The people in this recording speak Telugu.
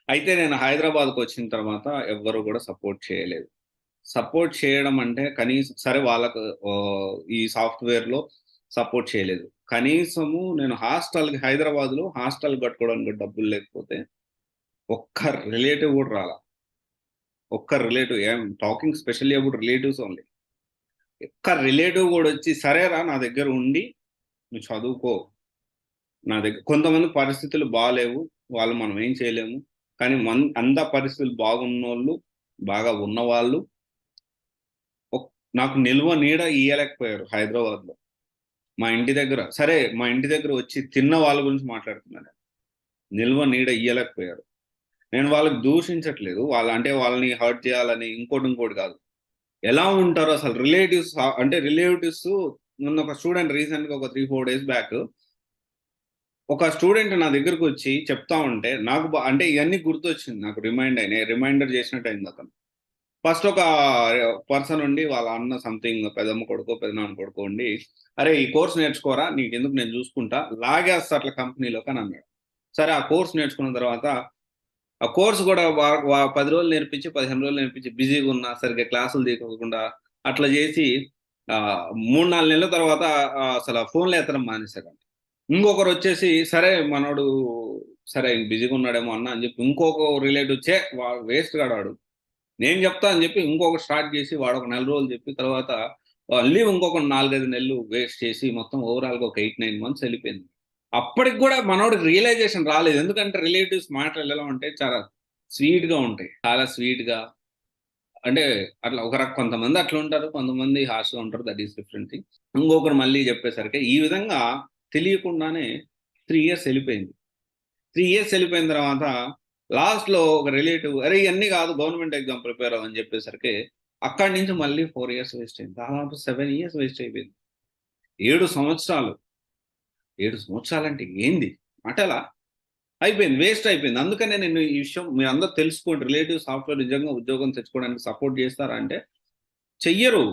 అయితే నేను హైదరాబాద్‌కి వచ్చిన తర్వాత ఎవ్వరు కూడా సపోర్ట్ చేయలేదు. సపోర్ట్ చేయడం అంటే కనీసం సరే వాళ్ళకు ఈ సాఫ్ట్‌వేర్‌లో సపోర్ట్ చేయలేదు. కనీసము నేను హైదరాబాద్‌లో హాస్టల్ కట్టుకోవడానికి డబ్బులు లేకపోతే ఒక్క రిలేటివ్ కూడా రాలా. ఒక్క relative talking specially about relatives only. ఒక్క రిలేటివ్ కూడా వచ్చి సరేరా నా దగ్గర ఉండి నువ్వు చదువుకో. నా దగ్గర కొంతమంది పరిస్థితులు బాలేవు. వాళ్ళు మనం ఏం చేయలేము. కానీ పరిస్థితులు బాగున్నోళ్ళు, బాగా ఉన్నవాళ్ళు ఒక్ నాకు నిల్వ నీడ ఇయ్యలేకపోయారు హైదరాబాద్‌లో. మా ఇంటి దగ్గర వచ్చి తిన్న వాళ్ళ గురించి మాట్లాడుతున్నా నేను. నిల్వ నీడ ఇయ్యలేకపోయారు. నేను వాళ్ళకి దూషించట్లేదు. వాళ్ళని హర్ట్ చేయాలని ఇంకోటి కాదు. ఎలా ఉంటారో అసలు రిలేటివ్స్ మొన్న ఒక స్టూడెంట్ రీసెంట్‌గా ఒక 3, 4 డేస్ బ్యాక్ ఒక స్టూడెంట్ నా దగ్గరకొచ్చి చెప్తా ఉంటే నాకు అంటే ఇయన్నీ గుర్తొచ్చింది. నాకు రిమైండర్ చేసినట్టు అయిందతను. ఫస్ట్ ఒక పర్సన్ ఉండి వాళ్ళ అన్న సంథింగ్ పెద్దమ్మ కొడుకో, పెదనాన్న కొడుకో ఉండి, "అరేయ్! ఈ కోర్స్ నేర్చుకోరా నీకెందుకు నేను చూసుకుంటా. లాగేస్తా అట్లా కంపెనీలోకి" అని అన్నాడు. సరే ఆ కోర్స్ నేర్చుకున్న తర్వాత ఆ కోర్స్ కూడా వ వ 10 రోజులు నేర్పించి, 15 రోజులు నేర్పించి బిజీగున్నా, సరిగ్గా క్లాసులు తీసుకోకుండా అట్లా చేసి 3, 4 నెలల తర్వాత అసల ఫోన్‌లు ఎత్తడం మానేసాడంట. ఇంకొకరొచ్చేసి సరే మనోడు సరే బిజీగా ఉన్నాడేమో అన్న అని చెప్పి ఇంకొక రిలేటివ్ వేస్ట్ గాడు వాడు. నేను చెప్తా అని చెప్పి ఇంకొకటి స్టార్ట్ చేసి వాడొక నెల రోజులు చెప్పి తర్వాత లీవ్ ఇంకొక 4, 5 నెలలు వేస్ట్ చేసి మొత్తం ఓవరాల్‌గా ఒక 8, 9 మంత్స్ ఎళ్ళిపోయింది. అప్పటికి గూడా మనోడికి రియలైజేషన్ రాలేదు. ఎందుకంటే రిలేటివ్స్ మాటలు ఎలా ఉంటాయి చాలా స్వీట్‌గా ఉంటాయి. చాలా స్వీట్‌గా అంటే అట్లా కొంతమంది అట్లుంటారు. కొంతమంది హార్ష్‌గా ఉంటారు. That is different thing. ఇంకొకరు మళ్ళీ చెప్పేసరికి ఈ విధంగా తెలియకుండానే 3 ఇయర్స్ ఎళ్ళిపోయింది. 3 ఇయర్స్ ఎళ్ళిపోయిన తర్వాత లాస్ట్‌లో ఒక రిలేటివ్ "అరేయ్! ఇయన్నీ కాదు గవర్నమెంట్ ఎగ్జామ్ ప్రిపేర్ అవ్వు" అని చెప్పేసరికి అక్కడి నుంచి మళ్ళీ 4 ఇయర్స్ వేస్ట్ అయింది. దాదాపు 7 ఇయర్స్ వేస్ట్ అయిపోయింది. 7 సంవత్సరాలు. 7 సంవత్సరాలంటే ఏంది? మాటలా? అయిపోయింది. వేస్ట్ అయిపోయింది. అందుకనే నేను ఈ విషయం మీరందరూ తెలుసుకోండి. రిలేటివ్ సాఫ్ట్‌వేర్ నిజంగా ఉద్యోగం తెచ్చుకోవడానికి సపోర్ట్ చేస్తారా అంటే చెయ్యరు.